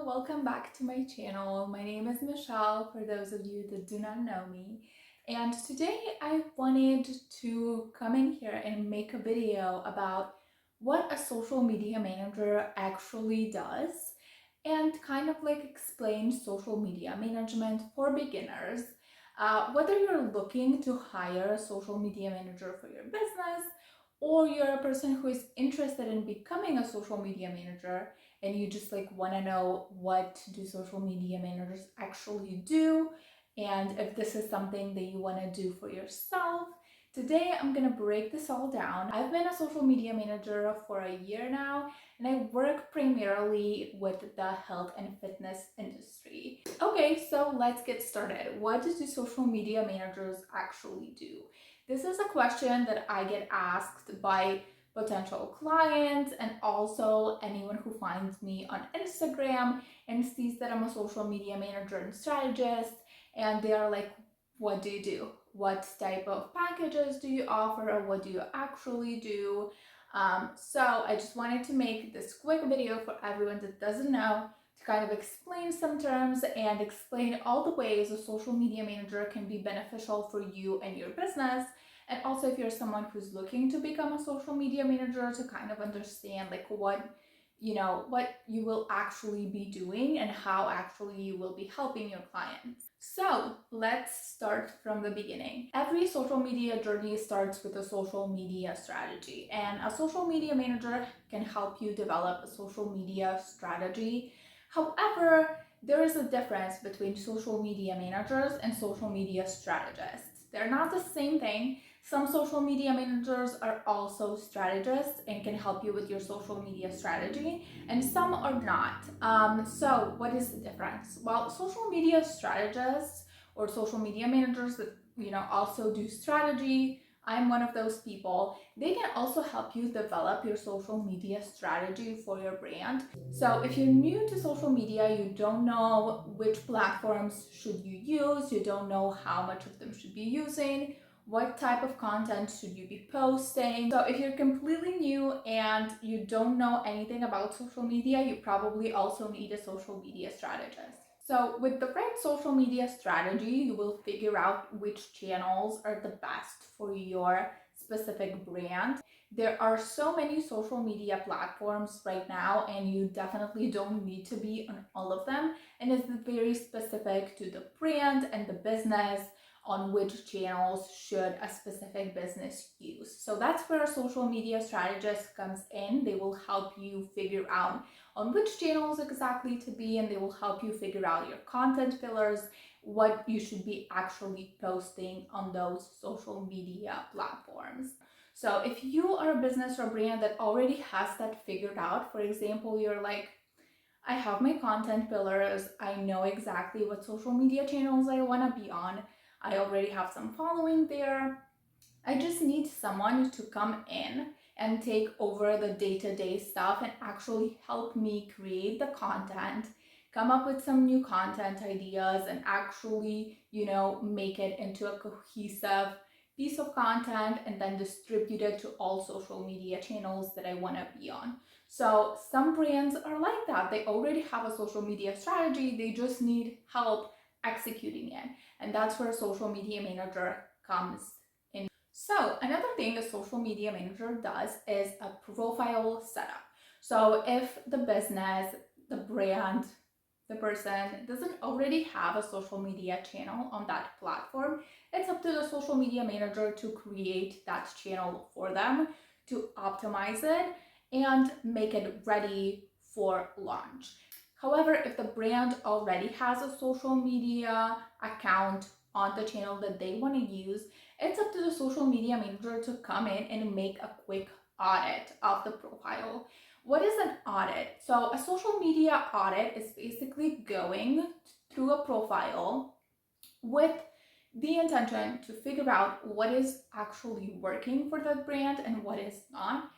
welcome back to my channel. My name is Michelle, for those of you that do not know me. And today I wanted to come in here and make a video about what a social media manager actually does and kind of like explain social media management for beginners. Whether you're looking to hire a social media manager for your business or you're a person who is interested in becoming a social media manager and you just like want to know what do social media managers actually do and if this is something that you want to do for yourself. Today I'm going to break this all down. I've been a social media manager for a year now and I work primarily with the health and fitness industry. Okay, so let's get started. What do social media managers actually do? This is a question that I get asked by potential clients and also anyone who finds me on Instagram and sees that I'm a social media manager and strategist, and they are like, what do you do? What type of packages do you offer, or what do you actually do? So I just wanted to make this quick video for everyone that doesn't know, to kind of explain some terms and explain all the ways a social media manager can be beneficial for you and your business. And also if you're someone who's looking to become a social media manager, to kind of understand like what you will actually be doing and how actually you will be helping your clients. So let's start from the beginning. Every social media journey starts with a social media strategy, and a social media manager can help you develop a social media strategy. However, there is a difference between social media managers and social media strategists. They're not the same thing. Some social media managers are also strategists and can help you with your social media strategy, and some are not. So what is the difference? Well, social media strategists or social media managers that also do strategy, I'm one of those people. They can also help you develop your social media strategy for your brand. So if you're new to social media, you don't know which platforms should you use, you don't know how much of them should be using, what type of content should you be posting. So if you're completely new and you don't know anything about social media, you probably also need a social media strategist. So with the right social media strategy, you will figure out which channels are the best for your specific brand. There are so many social media platforms right now, and you definitely don't need to be on all of them. And it's very specific to the brand and the business on which channels should a specific business use. So that's where a social media strategist comes in. They will help you figure out on which channels exactly to be, and they will help you figure out your content pillars, what you should be actually posting on those social media platforms. So if you are a business or brand that already has that figured out, for example, you're like, I have my content pillars, I know exactly what social media channels I want to be on, I already have some following there, I just need someone to come in and take over the day-to-day stuff and actually help me create the content, come up with some new content ideas, and actually, make it into a cohesive piece of content and then distribute it to all social media channels that I want to be on. So some brands are like that. They already have a social media strategy. They just need help executing it. And that's where a social media manager comes in. So another thing a social media manager does is a profile setup. So if the business, the brand, the person doesn't already have a social media channel on that platform, it's up to the social media manager to create that channel for them, to optimize it and make it ready for launch. However, if the brand already has a social media account on the channel that they want to use, it's up to the social media manager to come in and make a quick audit of the profile. What is an audit? So a social media audit is basically going through a profile with the intention to figure out what is actually working for that brand and what is not.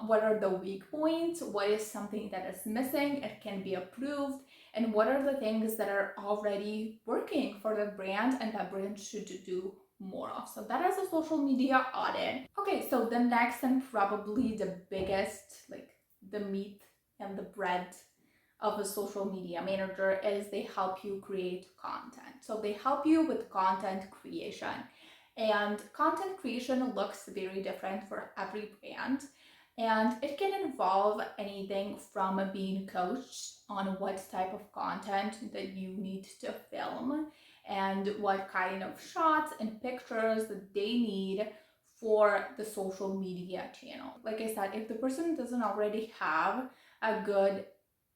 What are the weak points? What is something that is missing? It can be improved. And what are the things that are already working for the brand and that brand should do more of? So that is a social media audit. Okay, so the next and probably the biggest, like the meat and the bread of a social media manager is they help you create content. So they help you with content creation. And content creation looks very different for every brand. And it can involve anything from being coached on what type of content that you need to film and what kind of shots and pictures that they need for the social media channel. Like I said, if the person doesn't already have a good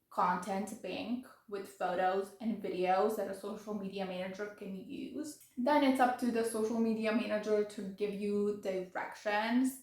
content bank with photos and videos that a social media manager can use, then it's up to the social media manager to give you directions,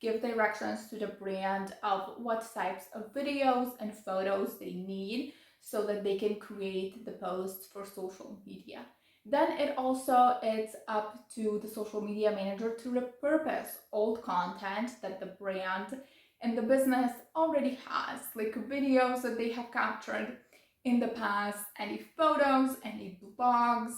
give directions to the brand of what types of videos and photos they need so that they can create the posts for social media. Then it's up to the social media manager to repurpose old content that the brand and the business already has, like videos that they have captured in the past, any photos, any blogs,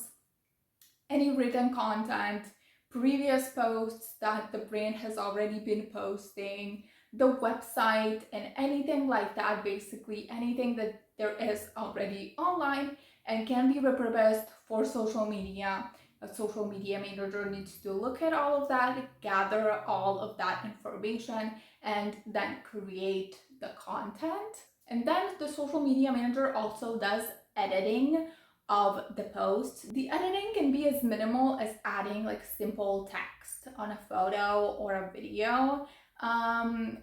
any written content, previous posts that the brand has already been posting, the website, and anything like that. Basically anything that there is already online and can be repurposed for social media. A social media manager needs to look at all of that, gather all of that information, and then create the content. And then the social media manager also does editing of the post. The editing can be as minimal as adding like simple text on a photo or a video,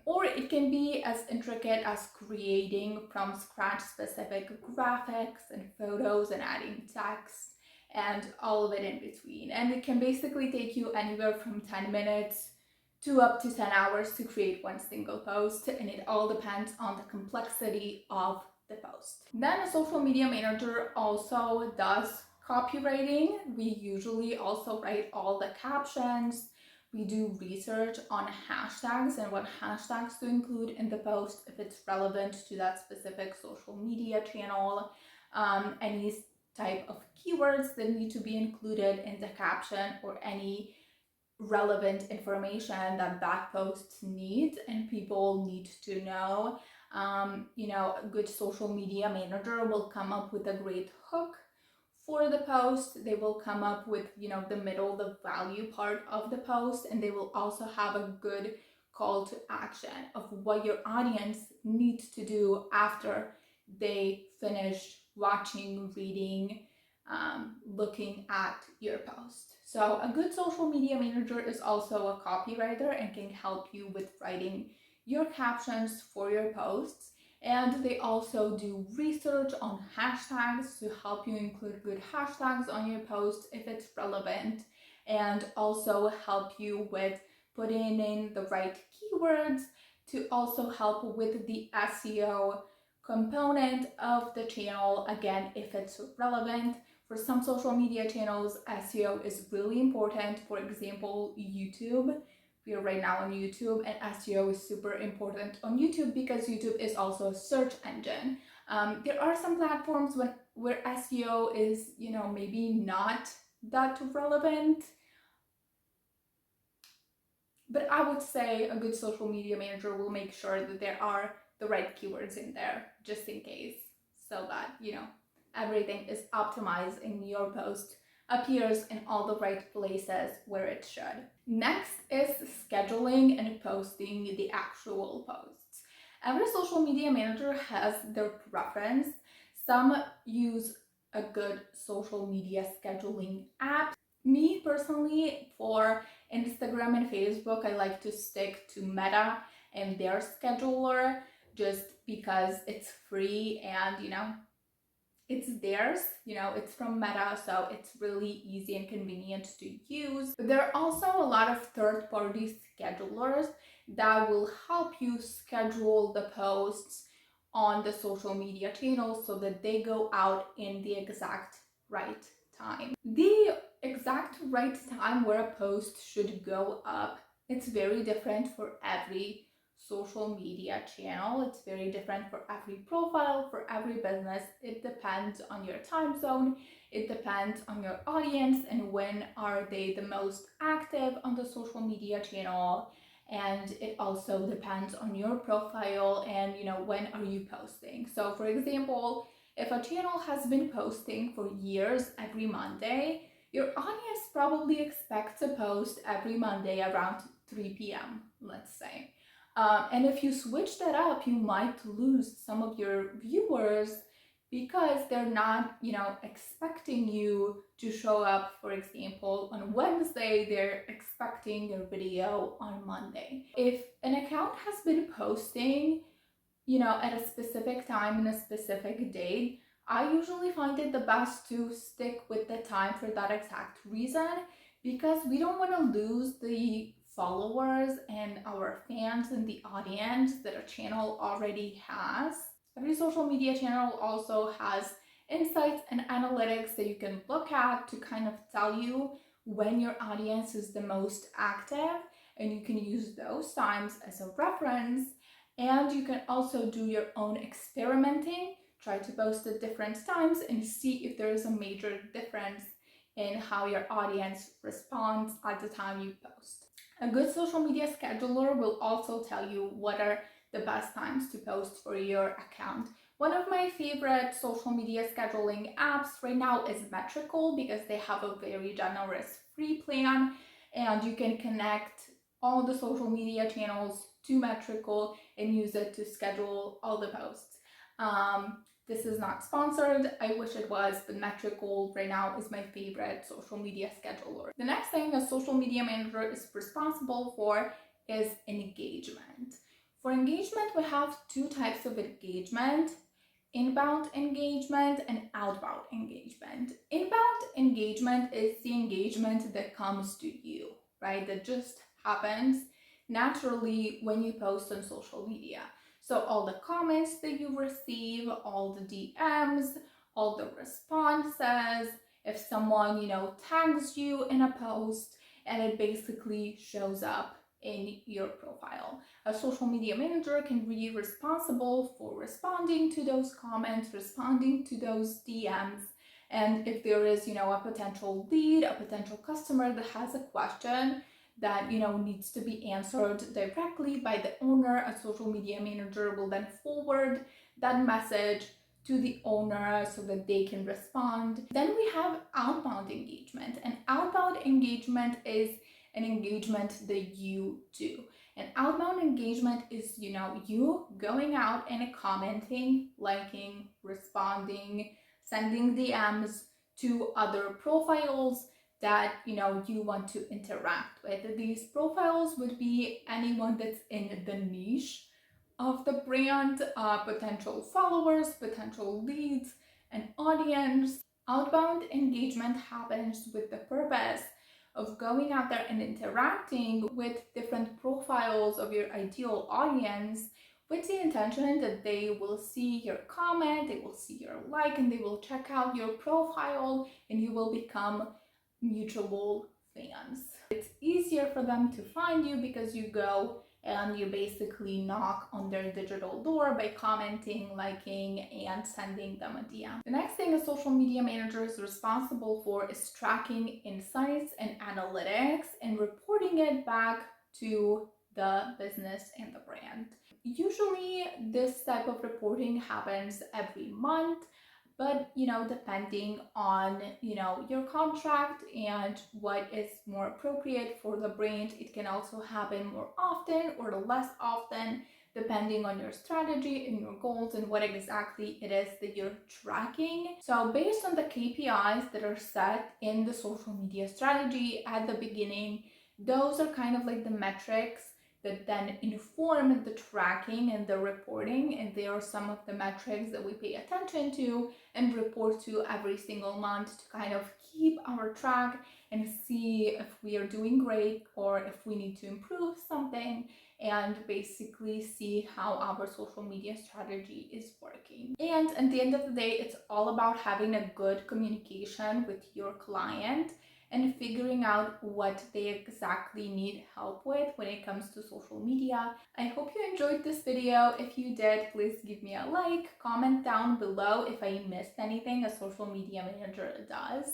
or it can be as intricate as creating from scratch specific graphics and photos and adding text and all of it in between. And it can basically take you anywhere from 10 minutes to up to 10 hours to create one single post, and it all depends on the complexity of the post. Then a social media manager also does copywriting. We usually also write all the captions. We do research on hashtags and what hashtags to include in the post if it's relevant to that specific social media channel, any type of keywords that need to be included in the caption, or any relevant information that post needs and people need to know. A good social media manager will come up with a great hook for the post. They will come up with, the middle, the value part of the post, and they will also have a good call to action of what your audience needs to do after they finish watching, reading, looking at your post. So a good social media manager is also a copywriter and can help you with writing your captions for your posts. And they also do research on hashtags to help you include good hashtags on your post if it's relevant, and also help you with putting in the right keywords to also help with the SEO component of the channel, again, if it's relevant. For some social media channels, SEO is really important. For example, YouTube. We are right now on YouTube, and SEO is super important on YouTube because YouTube is also a search engine. There are some platforms where SEO is, maybe not that relevant, but I would say a good social media manager will make sure that there are the right keywords in there just in case, so that, everything is optimized and your post appears in all the right places where it should. Next is scheduling and posting the actual posts. Every social media manager has their preference. Some use a good social media scheduling app. Me personally, for Instagram and Facebook, I like to stick to Meta and their scheduler just because it's free and, it's theirs, it's from Meta, so it's really easy and convenient to use. But there are also a lot of third-party schedulers that will help you schedule the posts on the social media channels so that they go out in the exact right time. The exact right time where a post should go up, it's very different for every social media channel. It's very different for every profile, for every business. It depends on your time zone, it depends on your audience and when are they the most active on the social media channel. and it also depends on your profile and when are you posting. So for example, if a channel has been posting for years every Monday, your audience probably expects to post every Monday around 3 p.m., let's say. And if you switch that up, you might lose some of your viewers because they're not, expecting you to show up, for example, on Wednesday, they're expecting your video on Monday. If an account has been posting, at a specific time and a specific date, I usually find it the best to stick with the time for that exact reason, because we don't want to lose the followers and our fans and the audience that a channel already has. Every social media channel also has insights and analytics that you can look at to kind of tell you when your audience is the most active, and you can use those times as a reference. And you can also do your own experimenting, try to post at different times and see if there is a major difference in how your audience responds at the time you post. A good social media scheduler will also tell you what are the best times to post for your account. One of my favorite social media scheduling apps right now is Metrical, because they have a very generous free plan and you can connect all the social media channels to Metrical and use it to schedule all the posts. This is not sponsored, I wish it was, but Metrical right now is my favorite social media scheduler. The next thing a social media manager is responsible for is engagement. For engagement, we have two types of engagement: inbound engagement and outbound engagement. Inbound engagement is the engagement that comes to you, right? That just happens naturally when you post on social media. So all the comments that you receive, all the DMs, all the responses, if someone, tags you in a post, and it basically shows up in your profile. A social media manager can be responsible for responding to those comments, responding to those DMs. And if there is, a potential lead, a potential customer that has a question that, needs to be answered directly by the owner, a social media manager will then forward that message to the owner so that they can respond. Then we have outbound engagement, and outbound engagement is an engagement that you do. And outbound engagement is, you going out and commenting, liking, responding, sending DMs to other profiles that you want to interact with. These profiles would be anyone that's in the niche of the brand, potential followers, potential leads, and audience. Outbound engagement happens with the purpose of going out there and interacting with different profiles of your ideal audience, with the intention that they will see your comment, they will see your like, and they will check out your profile, and you will become mutual fans. It's easier for them to find you because you go and you basically knock on their digital door by commenting, liking, and sending them a DM. The next thing a social media manager is responsible for is tracking insights and analytics and reporting it back to the business and the brand. Usually this type of reporting happens every month, but depending on your contract and what is more appropriate for the brand, it can also happen more often or less often, depending on your strategy and your goals and what exactly it is that you're tracking. So based on the KPIs that are set in the social media strategy at the beginning, those are kind of like the metrics that then inform the tracking and the reporting, and they are some of the metrics that we pay attention to and report to every single month to kind of keep our track and see if we are doing great or if we need to improve something, and basically see how our social media strategy is working. And at the end of the day, it's all about having a good communication with your client and figuring out what they exactly need help with when it comes to social media. I hope you enjoyed this video. If you did, please give me a like, comment down below if I missed anything a social media manager does.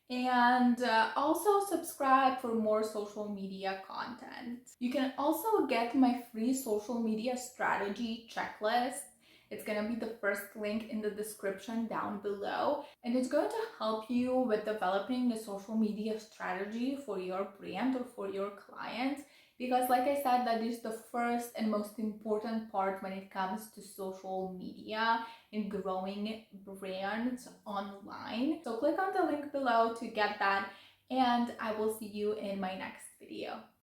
And also subscribe for more social media content. You can also get my free social media strategy checklist. It's going to be the first link in the description down below, and it's going to help you with developing a social media strategy for your brand or for your clients, because like I said, that is the first and most important part when it comes to social media and growing brands online. So click on the link below to get that, and I will see you in my next video.